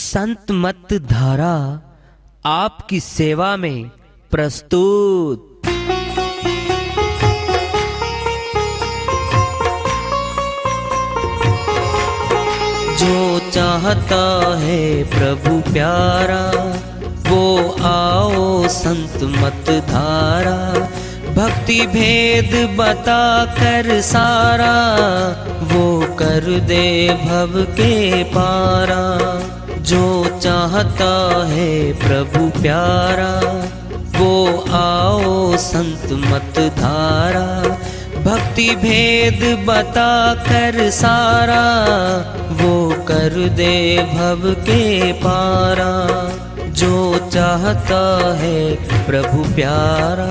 संत मत धारा आपकी सेवा में प्रस्तुत। जो चाहता है प्रभु प्यारा वो आओ संत मत धारा, भक्ति भेद बता कर सारा वो कर दे भव के पारा। जो चाहता है प्रभु प्यारा वो आओ संत मत धारा, भक्ति भेद बता कर सारा वो कर दे भव के पारा। जो चाहता है प्रभु प्यारा।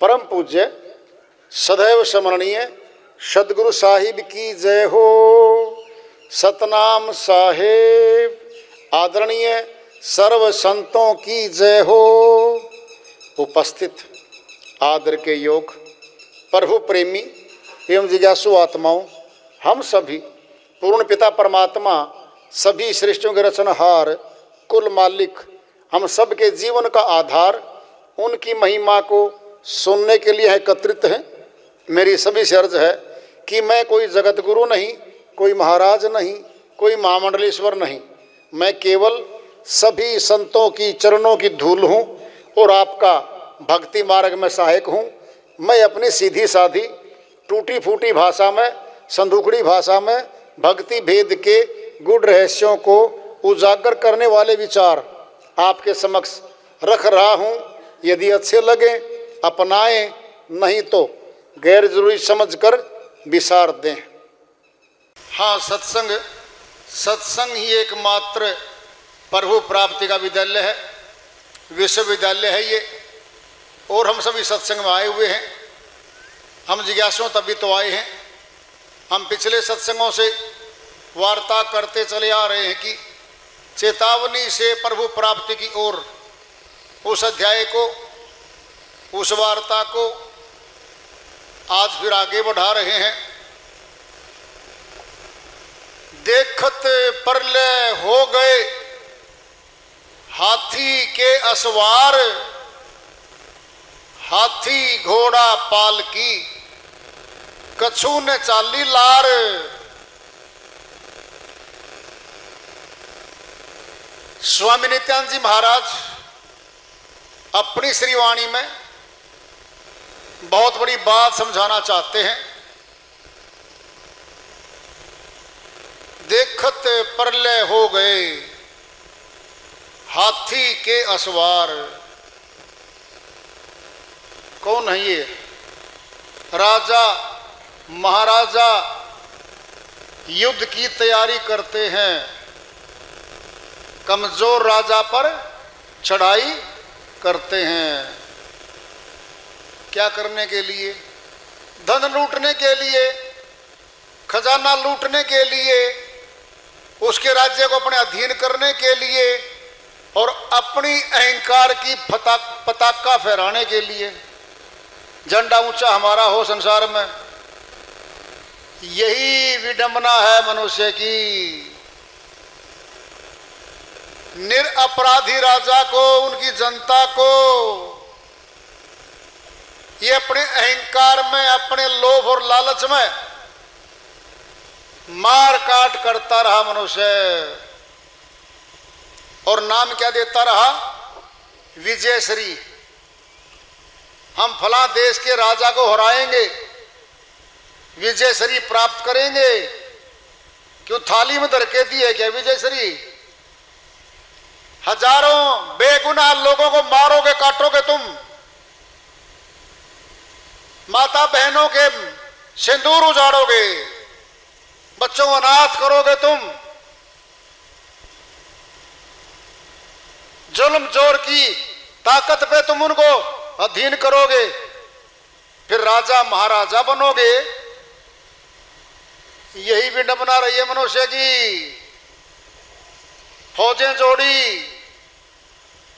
परम पूज्य सदैव स्मरणीय सदगुरु साहिब की जय हो। सतनाम साहेब आदरणीय सर्व संतों की जय हो। उपस्थित आदर के योग प्रभु प्रेमी एवं जिज्ञासु आत्माओं, हम सभी पूर्ण पिता परमात्मा सभी सृष्टियों के रचनहार कुल मालिक हम सब के जीवन का आधार उनकी महिमा को सुनने के लिए एकत्रित हैं। मेरी सभी से अर्ज है कि मैं कोई जगत गुरु नहीं, कोई महाराज नहीं, कोई महामंडलेश्वर नहीं, मैं केवल सभी संतों की चरणों की धूल हूँ और आपका भक्ति मार्ग में सहायक हूँ। मैं अपनी सीधी साधी टूटी फूटी भाषा में, संदूकड़ी भाषा में भक्ति भेद के गुड़ रहस्यों को उजागर करने वाले विचार आपके समक्ष रख रहा हूँ। यदि अच्छे लगे अपनाएं, नहीं तो गैर जरूरी समझकर विसार दें। हाँ, सत्संग ही एकमात्र प्रभु प्राप्ति का विद्यालय है, विश्वविद्यालय है ये। और हम सभी सत्संग में आए हुए हैं। हम जिज्ञासुओं तभी तो आए हैं। हम पिछले सत्संगों से वार्ता करते चले आ रहे हैं कि चेतावनी से प्रभु प्राप्ति की ओर, उस अध्याय को, उस वार्ता को आज फिर आगे बढ़ा रहे हैं। देखत परलय हो गए हाथी के असवार, हाथी घोड़ा पालकी कछु न चाली लार। स्वामी नित्यानंद जी महाराज अपनी श्रीवाणी में बहुत बड़ी बात समझाना चाहते हैं। देखत परलय हो गए हाथी के असवार। कौन है ये? राजा महाराजा युद्ध की तैयारी करते हैं, कमजोर राजा पर चढ़ाई करते हैं। क्या करने के लिए? धन लूटने के लिए, खजाना लूटने के लिए, उसके राज्य को अपने अधीन करने के लिए और अपनी अहंकार की पताका फहराने के लिए। झंडा ऊंचा हमारा हो संसार में, यही विडंबना है मनुष्य की। निरपराधी राजा को, उनकी जनता को ये अपने अहंकार में, अपने लोभ और लालच में मार काट करता रहा मनुष्य। और नाम क्या देता रहा? विजयश्री। हम फला देश के राजा को हराएंगे, विजयश्री प्राप्त करेंगे। क्यों थाली में धर के दी है क्या विजयश्री? हजारों बेगुनाह लोगों को मारोगे, काटोगे तुम, माता बहनों के सिंदूर उजाड़ोगे, बच्चों को अनाथ करोगे तुम, जुल्म जोर की ताकत पे तुम उनको अधीन करोगे, फिर राजा महाराजा बनोगे। यही विडंबना रही है मनुष्य की। फौजें जोड़ी,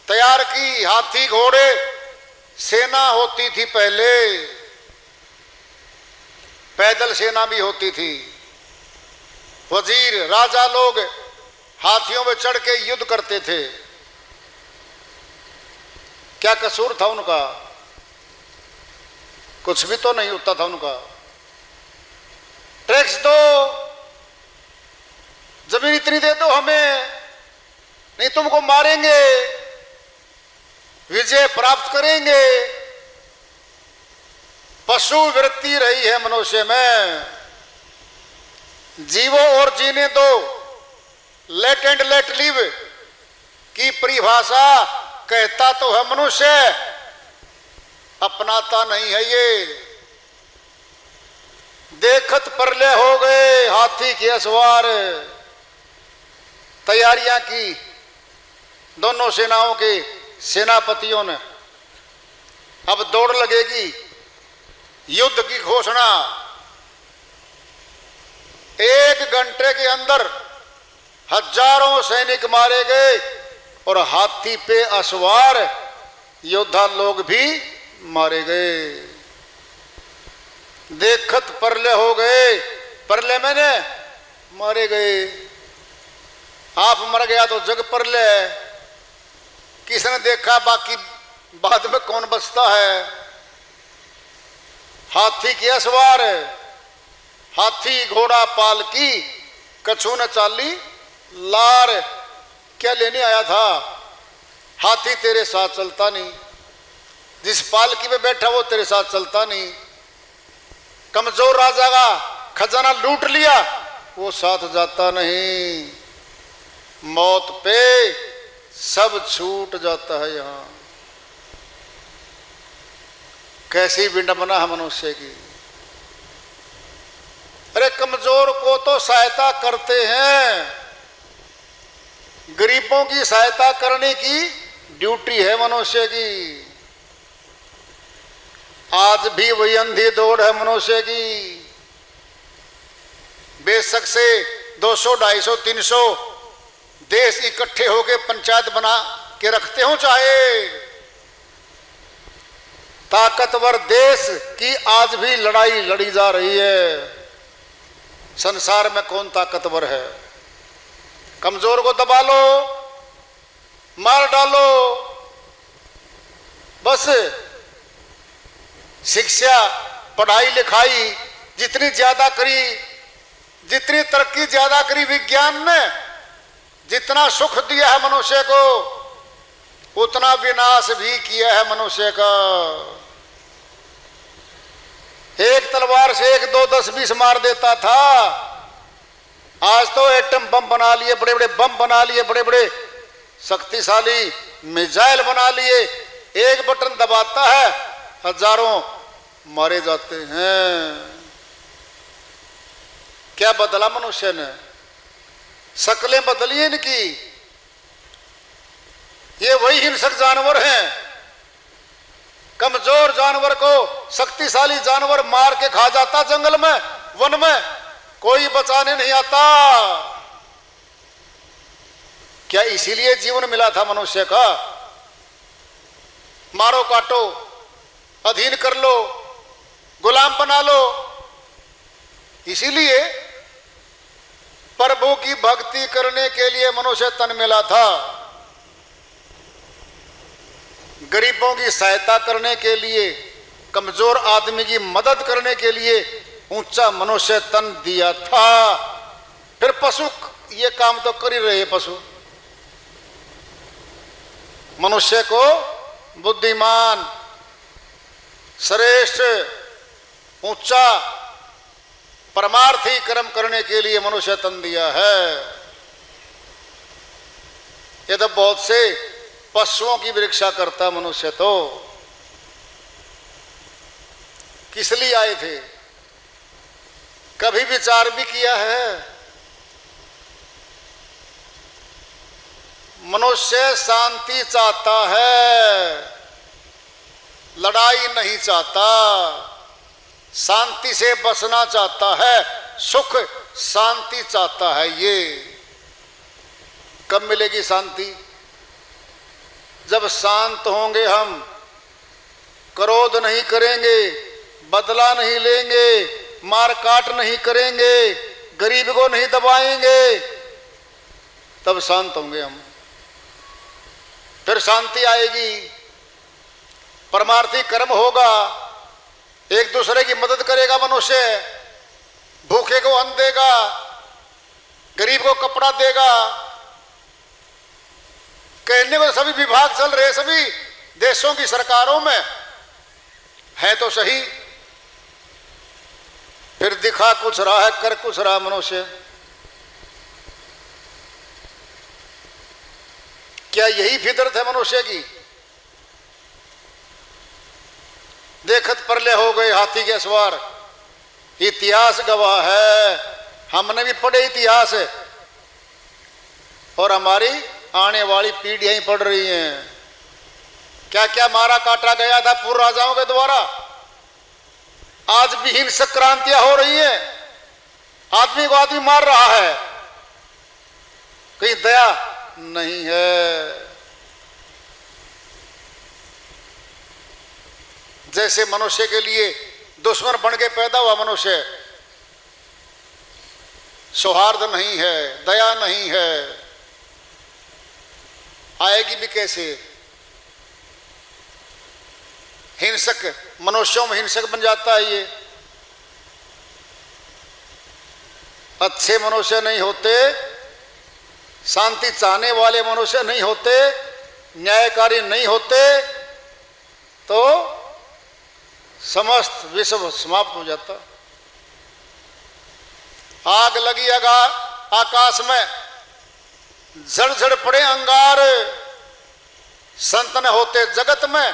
तैयार की, हाथी घोड़े, सेना होती थी पहले, पैदल सेना भी होती थी। वजीर राजा लोग हाथियों में चढ़ के युद्ध करते थे। क्या कसूर था उनका? कुछ भी तो नहीं होता था उनका। टैक्स दो, जमीन इतनी दे दो हमें, नहीं तुमको मारेंगे, विजय प्राप्त करेंगे। पशु वृत्ति रही है मनुष्य में। जीवो और जीने दो, लेट एंड लेट लिव की परिभाषा कहता तो है मनुष्य, अपनाता नहीं है ये। देखत परले हो गए हाथी के असवार। तैयारियां की दोनों सेनाओं के सेनापतियों ने। अब दौड़ लगेगी, युद्ध की घोषणा। 1 घंटे के अंदर हजारों सैनिक मारे गए और हाथी पे असवार योद्धा लोग भी मारे गए। देखत परले हो गए, परले मैंने मारे गए। आप मर गया तो जग परले है, किसने देखा बाकी बाद में कौन बचता है। हाथी के असवार, हाथी घोड़ा पालकी, कछु न चाली लार। क्या लेने आया था? हाथी तेरे साथ चलता नहीं, जिस पालकी में बैठा वो तेरे साथ चलता नहीं। कमजोर राजा का खजाना लूट लिया, वो साथ जाता नहीं। मौत पे सब छूट जाता है यहां। कैसी विडंबना है मनुष्य की। अरे कमजोर को तो सहायता करते हैं, गरीबों की सहायता करने की ड्यूटी है मनुष्य की। आज भी वही अंधी दौड़ है मनुष्य की। बेशक से 200, 250, 300 देश इकट्ठे होकर पंचायत बना के रखते हो, चाहे ताकतवर देश की आज भी लड़ाई लड़ी जा रही है। संसार में कौन ताकतवर है? कमजोर को दबा लो, मार डालो। बस शिक्षा, पढ़ाई लिखाई जितनी ज्यादा करी, जितनी तरक्की ज्यादा करी विज्ञान ने, जितना सुख दिया है मनुष्य को, उतना विनाश भी किया है मनुष्य का। एक तलवार से 1, 2, 10, 20 मार देता था। आज तो एटम बम बना लिए, बड़े बड़े बम बना लिए, बड़े बड़े शक्तिशाली मिसाइल बना लिए। एक बटन दबाता है, हजारों मारे जाते हैं। क्या बदला मनुष्य ने? शक्लें बदली इनकी। ये वही हिंसक जानवर हैं। कमजोर जानवर को शक्तिशाली जानवर मार के खा जाता जंगल में, वन में, कोई बचाने नहीं आता। क्या इसीलिए जीवन मिला था मनुष्य का? मारो काटो, अधीन कर लो, गुलाम बना लो। इसीलिए प्रभु की भक्ति करने के लिए मनुष्य तन मिला था, गरीबों की सहायता करने के लिए, कमजोर आदमी की मदद करने के लिए ऊंचा मनुष्य तन दिया था। फिर पशु ये काम तो कर ही रहे। पशु मनुष्य को बुद्धिमान, श्रेष्ठ, ऊंचा, परमार्थी कर्म करने के लिए मनुष्य तन दिया है। ये तो बहुत से पशुओं की भी रक्षा करता मनुष्य। तो किस लिए आए थे? कभी विचार भी किया है? मनुष्य शांति चाहता है, लड़ाई नहीं चाहता, शांति से बसना चाहता है, सुख शांति चाहता है। ये कब मिलेगी शांति? जब शांत होंगे हम, क्रोध नहीं करेंगे, बदला नहीं लेंगे, मार काट नहीं करेंगे, गरीब को नहीं दबाएंगे, तब शांत होंगे हम। फिर शांति आएगी, परमार्थी कर्म होगा, एक दूसरे की मदद करेगा मनुष्य, भूखे को अन्न देगा, गरीब को कपड़ा देगा। कहने में सभी विभाग चल रहे सभी देशों की सरकारों में, है तो सही, फिर दिखा कुछ रहा है, कर कुछ रहा मनुष्य। क्या यही फितरत है मनुष्य की? देखत परले हो गए हाथी के सवार, इतिहास गवाह है, हमने भी पढ़े इतिहास और हमारी आने वाली पीढ़ियां ही पढ़ रही हैं। क्या क्या मारा काटा गया था पूर्व राजाओं के द्वारा। आज भी हिंसक क्रांतियां हो रही हैं, आदमी को आदमी मार रहा है, कहीं दया नहीं है। जैसे मनुष्य के लिए दुश्मन बन के पैदा हुआ मनुष्य, सौहार्द नहीं है, दया नहीं है, आएगी भी कैसे? हिंसक मनुष्यों में हिंसक बन जाता है ये। अच्छे मनुष्य नहीं होते, शांति चाहने वाले मनुष्य नहीं होते, न्यायकारी नहीं होते, तो समस्त विश्व समाप्त हो जाता। आग लगी आकाश में, झड़झड़ पड़े अंगार, संत न होते जगत में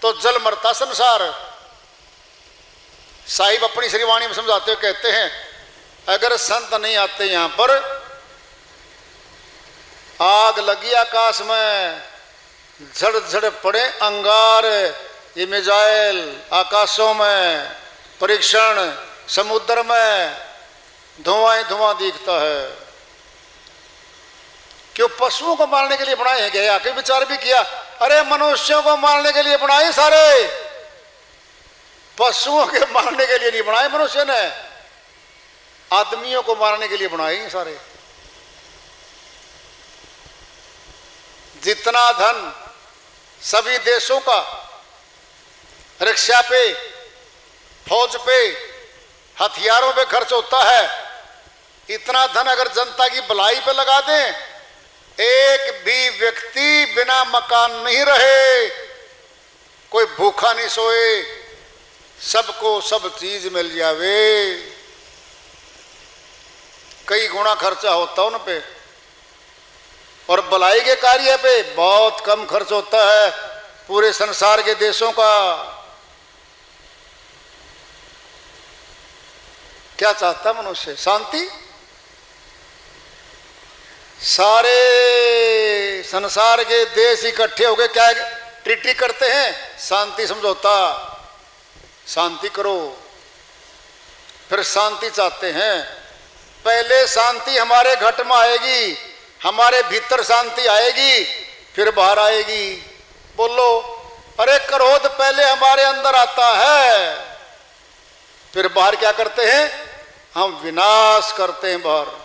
तो जल मरता संसार। साहिब अपनी श्रीवाणी में समझाते हुए कहते हैं, अगर संत नहीं आते यहां पर, आग लगी आकाश में, झड़झड़ पड़े अंगार, ये मिसाइल आकाशों में, परीक्षण समुद्र में, धुआं धुआं दिखता है। क्यों? पशुओं को मारने के लिए बनाए हैं क्या? आके विचार भी किया, अरे मनुष्यों को मारने के लिए बनाए सारे, पशुओं के मारने के लिए नहीं बनाए मनुष्य ने, आदमियों को मारने के लिए बनाए सारे। जितना धन सभी देशों का रक्षा पे, फौज पे, हथियारों पे खर्च होता है, इतना धन अगर जनता की भलाई पे लगा दें, एक भी व्यक्ति बिना मकान नहीं रहे, कोई भूखा नहीं सोए, सबको सब चीज मिल जावे, कई गुना खर्चा होता उन पे, और भलाई के कार्य पे बहुत कम खर्च होता है पूरे संसार के देशों का। क्या चाहता मनुष्य? शांति। सारे संसार के देश इकट्ठे होकर क्या ट्रीटी करते हैं? शांति समझौता, शांति करो। फिर शांति चाहते हैं, पहले शांति हमारे घट में आएगी, हमारे भीतर शांति आएगी, फिर बाहर आएगी। बोलो, अरे क्रोध पहले हमारे अंदर आता है, फिर बाहर क्या करते हैं? हम विनाश करते हैं बाहर।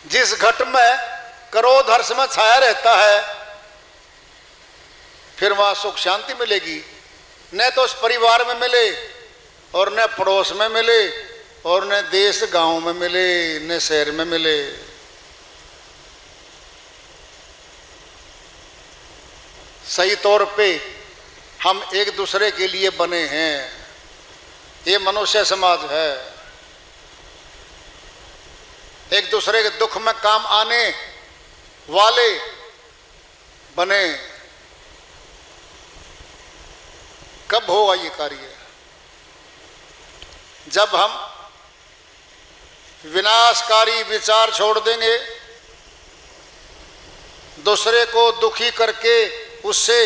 जिस घट में क्रोध हर समय छाया रहता है, फिर वहां सुख शांति मिलेगी। न तो उस परिवार में मिले, और न पड़ोस में मिले, और न देश गांव में मिले, न शहर में मिले। सही तौर पे हम एक दूसरे के लिए बने हैं, ये मनुष्य समाज है। एक दूसरे के दुख में काम आने वाले बने। कब होगा ये कार्य? जब हम विनाशकारी विचार छोड़ देंगे, दूसरे को दुखी करके, उससे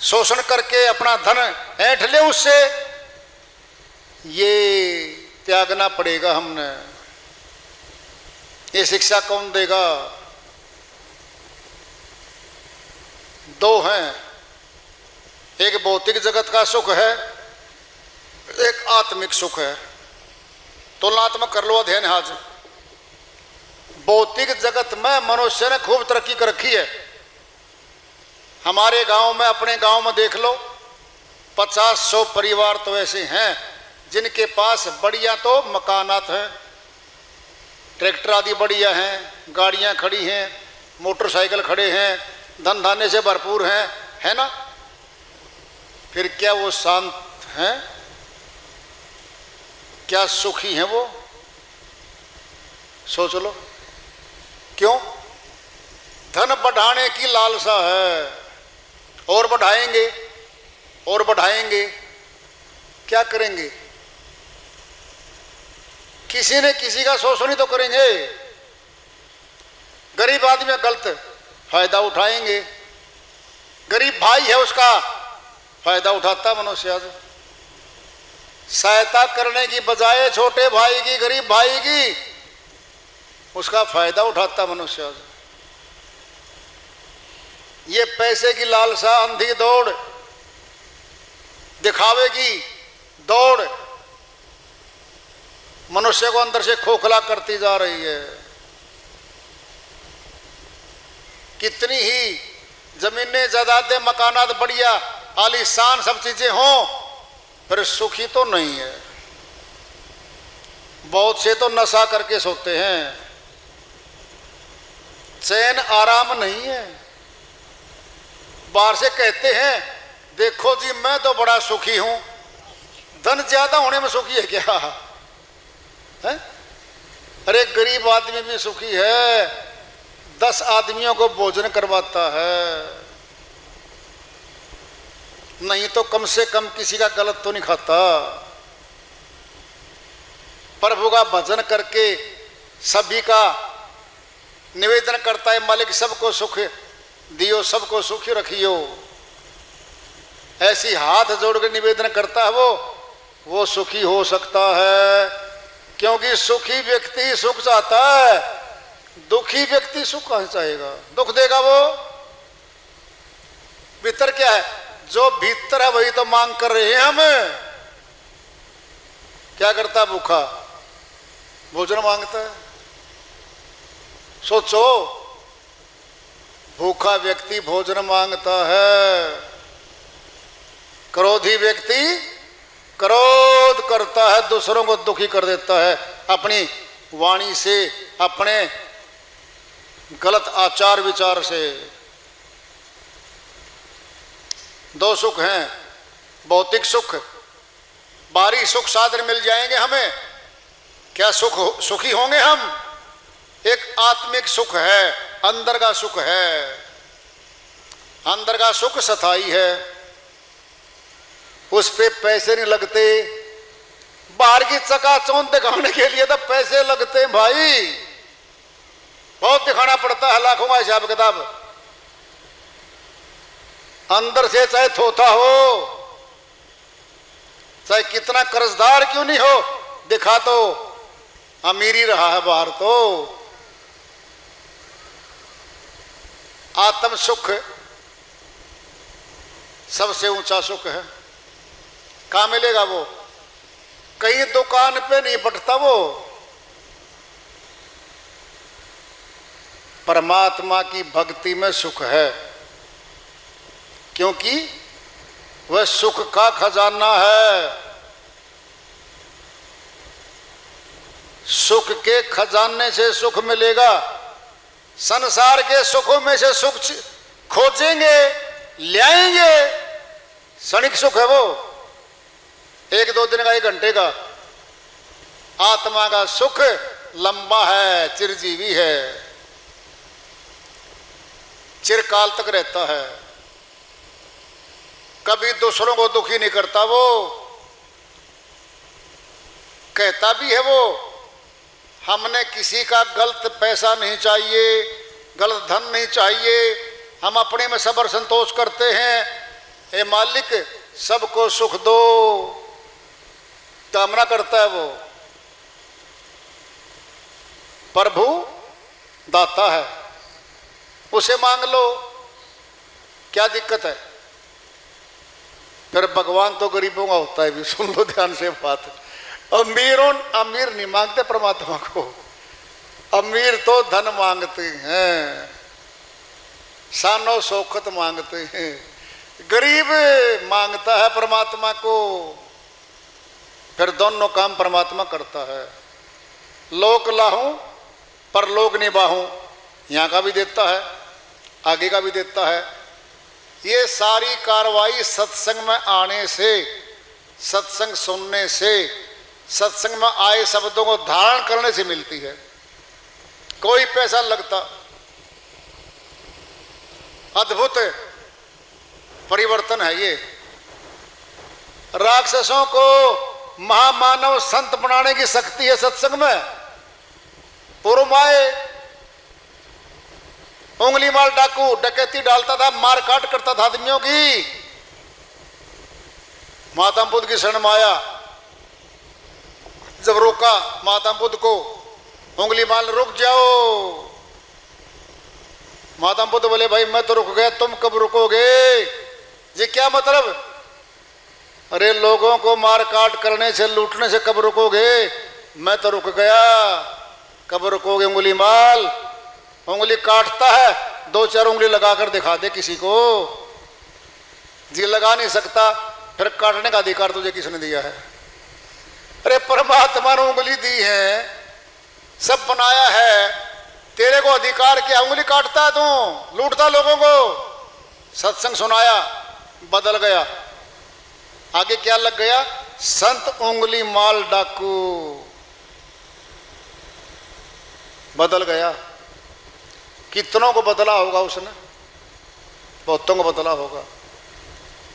शोषण करके अपना धन ऐंठ ले उससे, ये त्यागना पड़ेगा हमने। ये शिक्षा कौन देगा? दो हैं, एक भौतिक जगत का सुख है, एक आत्मिक सुख है। तुलनात्मक कर लो अध्ययन आज। भौतिक जगत में मनुष्य ने खूब तरक्की कर रखी है। हमारे गांव में, अपने गांव में देख लो, 50-100 परिवार तो ऐसे हैं जिनके पास बढ़िया तो मकानात हैं, ट्रैक्टर आदि बढ़िया हैं, गाड़ियां खड़ी हैं, मोटरसाइकिल खड़े हैं, धन धान्य से भरपूर हैं, है ना? फिर क्या वो शांत हैं? क्या सुखी हैं वो? सोच लो। क्यों? धन बढ़ाने की लालसा है, और बढ़ाएंगे और बढ़ाएंगे। क्या करेंगे? किसी न किसी का शोषण ही तो करेंगे। गरीब आदमी गलत फायदा उठाएंगे, गरीब भाई है उसका फायदा उठाता मनुष्य आज। सहायता करने की बजाय छोटे भाई की, गरीब भाई की, उसका फायदा उठाता मनुष्य आज। ये पैसे की लालसा, अंधी दौड़, दिखावे की दौड़ मनुष्य को अंदर से खोखला करती जा रही है। कितनी ही जमीनें, जायदादें, मकानात बढ़िया आलीशान सब चीजें हों, पर सुखी तो नहीं है। बहुत से तो नशा करके सोते हैं, चैन आराम नहीं है। बाहर से कहते हैं देखो जी मैं तो बड़ा सुखी हूं, धन ज्यादा होने में सुखी है क्या है? अरे गरीब आदमी भी सुखी है, 10 आदमियों को भोजन करवाता है, नहीं तो कम से कम किसी का गलत तो नहीं खाता। प्रभु का भजन करके सभी का निवेदन करता है, मालिक सबको सुख दियो, सबको सुखी रखियो। ऐसी हाथ जोड़ के निवेदन करता है वो सुखी हो सकता है, क्योंकि सुखी व्यक्ति सुख चाहता है, दुखी व्यक्ति सुख कहां चाहेगा? दुख देगा वो। भीतर क्या है? जो भीतर है वही तो मांग कर रहे हैं हम। क्या करता भूखा? भोजन मांगता है। सोचो, भूखा व्यक्ति भोजन मांगता है, क्रोधी व्यक्ति क्रोध करता है, दूसरों को दुखी कर देता है अपनी वाणी से, अपने गलत आचार विचार से। दो सुख हैं, भौतिक सुख, बाहरी सुख साधन मिल जाएंगे हमें, क्या सुखी होंगे हम? एक आत्मिक सुख है, अंदर का सुख है। अंदर का सुख स्थायी है, उस पे पैसे नहीं लगते। बाहर की चकाचौंध दिखाने के लिए तो पैसे लगते हैं भाई, बहुत दिखाना पड़ता है, लाखों का हिसाब किताब। अंदर से चाहे थोथा हो, चाहे कितना कर्जदार क्यों नहीं हो, दिखा तो अमीरी रहा है बाहर। तो आत्म सुख सबसे ऊंचा सुख है। कहाँ मिलेगा वो? कहीं दुकान पे नहीं बटता वो। परमात्मा की भक्ति में सुख है, क्योंकि वह सुख का खजाना है। सुख के खजाने से सुख मिलेगा। संसार के सुखों में से सुख खोजेंगे, लाएंगे, क्षणिक सुख है वो, 1-2 दिन का, 1 घंटे का। आत्मा का सुख लंबा है, चिरजीवी है, चिरकाल तक रहता है, कभी दूसरों को दुखी नहीं करता। वो कहता भी है वो, हमने किसी का गलत पैसा नहीं चाहिए, गलत धन नहीं चाहिए, हम अपने में सब्र संतोष करते हैं। हे मालिक सबको सुख दो, कामना करता है वो। प्रभु दाता है, उसे मांग लो, क्या दिक्कत है। फिर भगवान तो गरीबों का होता है भी, सुन लो ध्यान से बात। अमीर नहीं मांगते परमात्मा को, अमीर तो धन मांगते हैं, शानो शौकत मांगते हैं। गरीब मांगता है परमात्मा को, फिर दोनों काम परमात्मा करता है। लोक लाहूं पर लोक निभाऊं, यहाँ का भी देता है, आगे का भी देता है। ये सारी कार्रवाई सत्संग में आने से, सत्संग सुनने से, सत्संग में आए शब्दों को धारण करने से मिलती है। कोई पैसा लगता, अद्भुत परिवर्तन है ये। राक्षसों को महामानव संत बनाने की शक्ति है सत्संग में। पूर्व में उंगली माल डाकू डकैती डालता था, मार काट करता था आदमियों की। महात्मा बुद्ध की शरण में आया, जब रोका महात्मा बुद्ध को, उंगली माल रुक जाओ। महात्मा बुद्ध बोले भाई मैं तो रुक गया, तुम कब रुकोगे। ये क्या मतलब। अरे लोगों को मार काट करने से, लूटने से कब रुकोगे। मैं तो रुक गया, कब रुकोगे। उंगली माल उंगली काटता है, 2-4 उंगली लगाकर दिखा दे किसी को। जी लगा नहीं सकता, फिर काटने का अधिकार तुझे किसने दिया है। अरे परमात्मा ने उंगली दी है, सब बनाया है, तेरे को अधिकार क्या। उंगली काटता है तू, लूटता लोगों को। सत्संग सुनाया, बदल गया। आगे क्या लग गया, संत उंगली माल डाकू, बदल गया। कितनों को बदला होगा उसने, बहुतों को बदला होगा।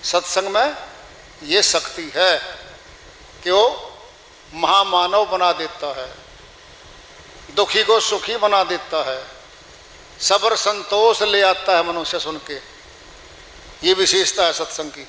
सत्संग में ये शक्ति है कि वो महामानव बना देता है, दुखी को सुखी बना देता है, सब्र संतोष ले आता है मनुष्य सुन के। ये विशेषता है सत्संग की।